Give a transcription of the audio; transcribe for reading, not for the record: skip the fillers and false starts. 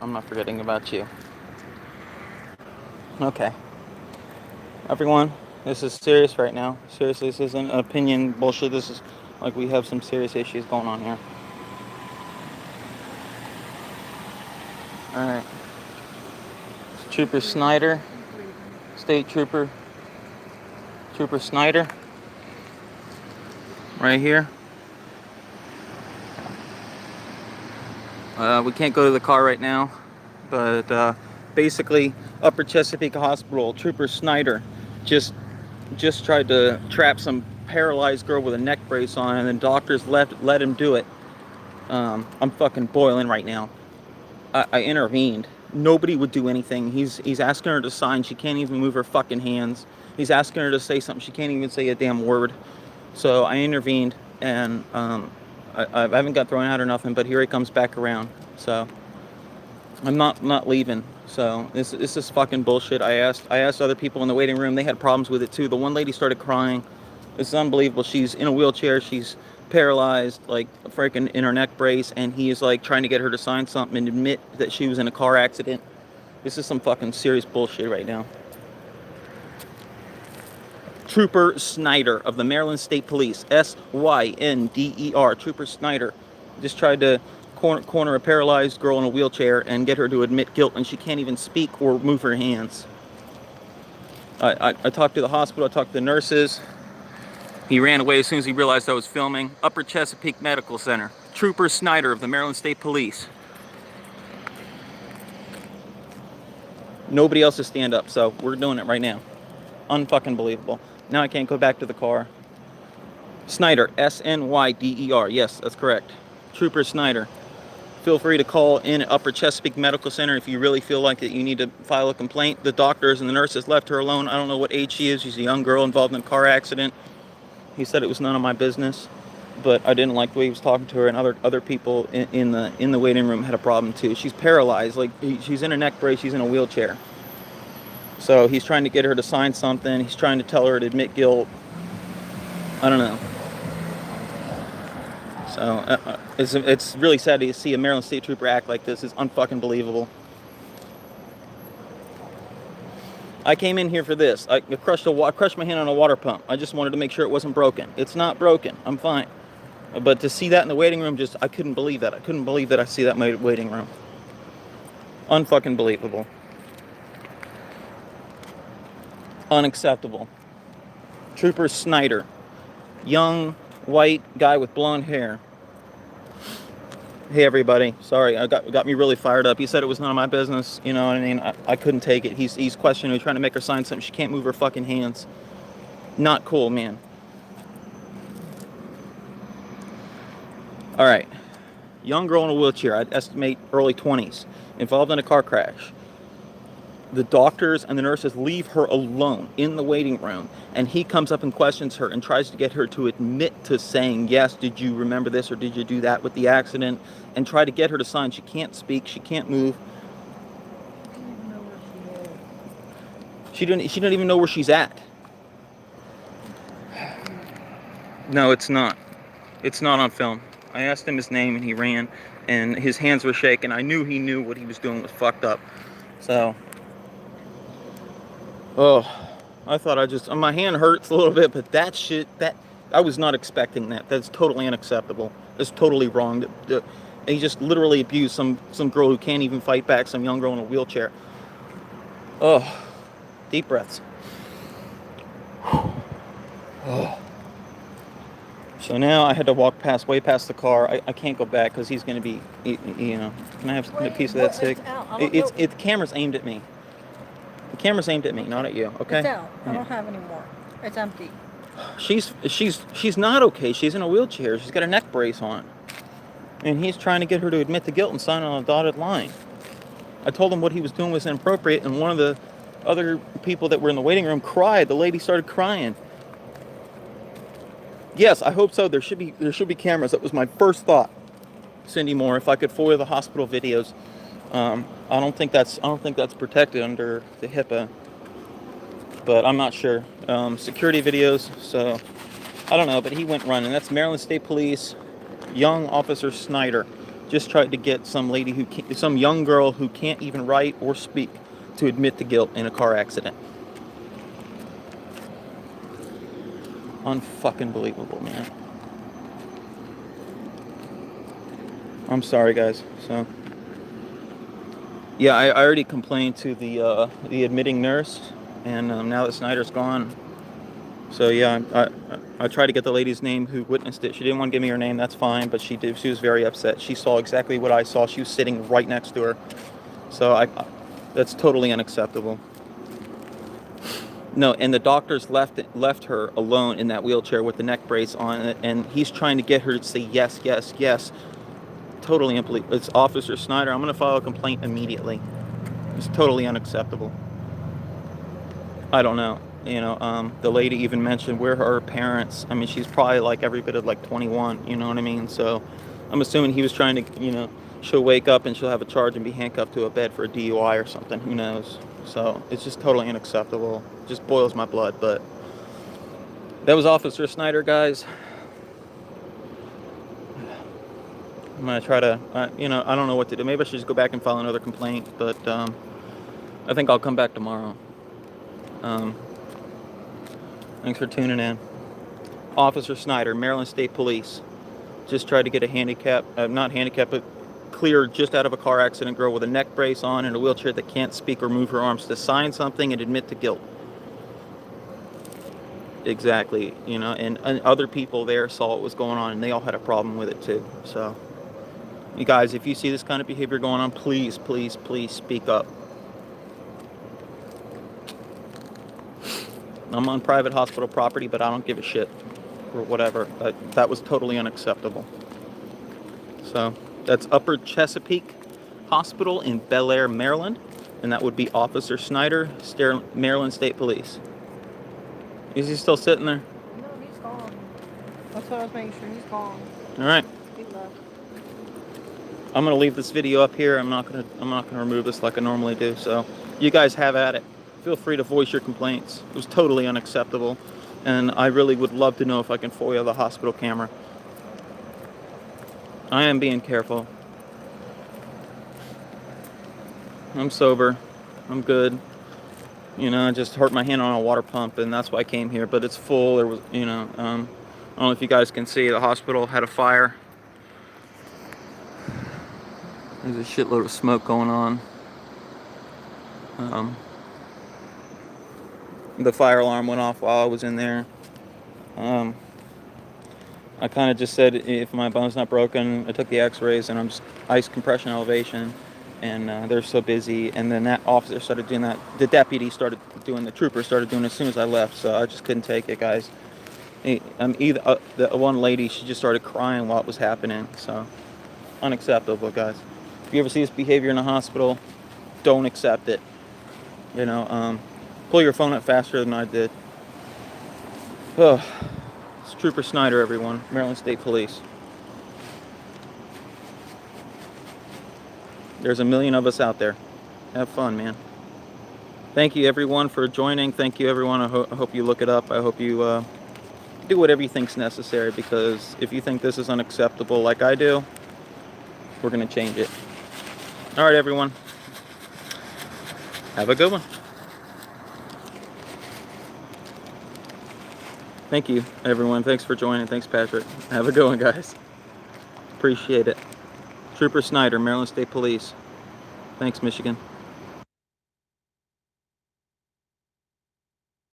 I'm not forgetting about you. Okay. Everyone, this is serious right now. Seriously, this isn't opinion bullshit. This is like we have some serious issues going on here. Alright. Trooper Snyder. State Trooper. Trooper Snyder. Right here. We can't go to the car right now. But basically, Upper Chesapeake Hospital, Trooper Snyder just tried to trap some paralyzed girl with a neck brace on, and the doctors let him do it. I'm fucking boiling right now. I intervened. Nobody would do anything. He's asking her to sign. She can't even move her fucking hands. He's asking her to say something. She can't even say a damn word. So I intervened, and I haven't got thrown out or nothing. But here he comes back around. So I'm not leaving. So this is fucking bullshit. I asked other people in the waiting room. They had problems with it too. The one lady started crying. This is unbelievable. She's in a wheelchair. She's paralyzed, like freaking in her neck brace, and he is like trying to get her to sign something and admit that she was in a car accident. This is some fucking serious bullshit right now. Trooper Snyder of the Maryland State Police, Synder. Trooper Snyder just tried to corner a paralyzed girl in a wheelchair and get her to admit guilt, and she can't even speak or move her hands. I talked to the hospital. I talked to the nurses. He ran away as soon as he realized I was filming. Upper Chesapeake Medical Center. Trooper Snyder of the Maryland State Police. Nobody else to stand up, so we're doing it right now. Unfucking believable. Now I can't go back to the car. Snyder, Synder. Yes, that's correct. Trooper Snyder. Feel free to call in at Upper Chesapeake Medical Center if you really feel like that you need to file a complaint. The doctors and the nurses left her alone. I don't know what age she is. She's a young girl involved in a car accident. He said it was none of my business, but I didn't like the way he was talking to her, and other people in the waiting room had a problem too. She's paralyzed, like she's in a neck brace, she's in a wheelchair. So he's trying to get her to sign something. He's trying to tell her to admit guilt. I don't know. So it's really sad to see a Maryland State Trooper act like this. It's unfucking believable. I came in here for this. I crushed my hand on a water pump. I just wanted to make sure it wasn't broken. It's not broken. I'm fine. But to see that in the waiting room, I couldn't believe that. I couldn't believe that I see that in my waiting room. Unfucking believable. Unacceptable. Trooper Snyder. Young, white guy with blonde hair. Hey everybody, sorry, I got me really fired up. He said it was none of my business, you know what I mean? I couldn't take it. He's questioning me, trying to make her sign something. She can't move her fucking hands. Not cool, man. Alright. Young girl in a wheelchair, I'd estimate early 20s, involved in a car crash. The doctors and the nurses leave her alone in the waiting room, and he comes up and questions her and tries to get her to admit to saying, yes, did you remember this or did you do that with the accident, and try to get her to sign. She can't speak, she can't move. She don't even know where she's at. No, it's not. It's not on film. I asked him his name and he ran, and his hands were shaking. I knew he knew what he was doing was fucked up. So I thought my hand hurts a little bit, but that shit, I was not expecting that. That's totally unacceptable. That's totally wrong. And he just literally abused some girl who can't even fight back, some young girl in a wheelchair. Oh, deep breaths. Oh. So now I had to walk way past the car. I can't go back because he's going to be, you know, can I have a piece of that stick? The camera's aimed at me. The camera's aimed at me, not at you, okay? It's out. I don't have any more. It's empty. She's not okay. She's in a wheelchair. She's got a neck brace on. And he's trying to get her to admit the guilt and sign on a dotted line. I told him what he was doing was inappropriate, and one of the other people that were in the waiting room cried. The lady started crying. Yes, I hope so. There should be cameras. That was my first thought. Cindy Moore, if I could FOIA the hospital videos. I don't think that's protected under the HIPAA, but I'm not sure. Security videos, so I don't know. But he went running. That's Maryland State Police, young Officer Snyder. just tried to get some lady some young girl who can't even write or speak to admit to guilt in a car accident. Unfucking believable, man. I'm sorry, guys. So, yeah, I already complained to the admitting nurse, and now that Snyder's gone, so yeah, I tried to get the lady's name who witnessed it. She didn't want to give me her name. That's fine, but she did. She was very upset. She saw exactly what I saw. She was sitting right next to her. So that's totally unacceptable. No, and the doctors left her alone in that wheelchair with the neck brace on it, and he's trying to get her to say yes, yes, yes. Totally unbelievable. It's Officer Snyder. I'm going to file a complaint immediately. It's totally unacceptable. I don't know. You know, the lady even mentioned where her parents. I mean, she's probably like every bit of like 21. You know what I mean? So, I'm assuming he was trying to, you know, she'll wake up and she'll have a charge and be handcuffed to a bed for a DUI or something. Who knows? So it's just totally unacceptable. Just boils my blood. But that was Officer Snyder, guys. I'm gonna try to, you know, I don't know what to do. Maybe I should just go back and file another complaint. But I think I'll come back tomorrow. Thanks for tuning in. Officer Snyder, Maryland State Police. Just tried to get a not handicapped, but clear just out of a car accident girl with a neck brace on and a wheelchair that can't speak or move her arms to sign something and admit to guilt. Exactly, you know, and other people there saw what was going on and they all had a problem with it too. So, you guys, if you see this kind of behavior going on, please, please, please speak up. I'm on private hospital property, but I don't give a shit or whatever. That was totally unacceptable. So that's Upper Chesapeake Hospital in Bel Air, Maryland, and that would be Officer Snyder, Maryland State Police. Is he still sitting there? No, he's gone. That's what I was making sure. He's gone. All right. He left. I'm gonna leave this video up here. I'm not gonna remove this like I normally do. So you guys have at it. Feel free to voice your complaints. It was totally unacceptable, and I really would love to know if I can FOIA the hospital camera. I am being careful. I'm sober. I'm good. You know, I just hurt my hand on a water pump, and that's why I came here. But it's full. There was, you know, I don't know if you guys can see. The hospital had a fire. There's a shitload of smoke going on. The fire alarm went off while I was in there. I kind of just said if my bone's not broken, I took the x-rays and I'm just ice compression elevation, and they're so busy. And then that officer started doing that. The deputy started doing, the trooper started doing it as soon as I left, so I just couldn't take it, guys. The one lady, she just started crying while it was happening, so unacceptable, guys. If you ever see this behavior in a hospital, don't accept it. You know, pull your phone up faster than I did. Oh, it's Trooper Snyder, everyone. Maryland State Police. There's a million of us out there. Have fun, man. Thank you, everyone, for joining. Thank you, everyone. I hope you look it up. I hope you do whatever you think's necessary, because if you think this is unacceptable like I do, we're going to change it. All right, everyone. Have a good one. Thank you, everyone. Thanks for joining. Thanks, Patrick. Have a good one, guys. Appreciate it. Trooper Snyder, Maryland State Police. Thanks, Michigan.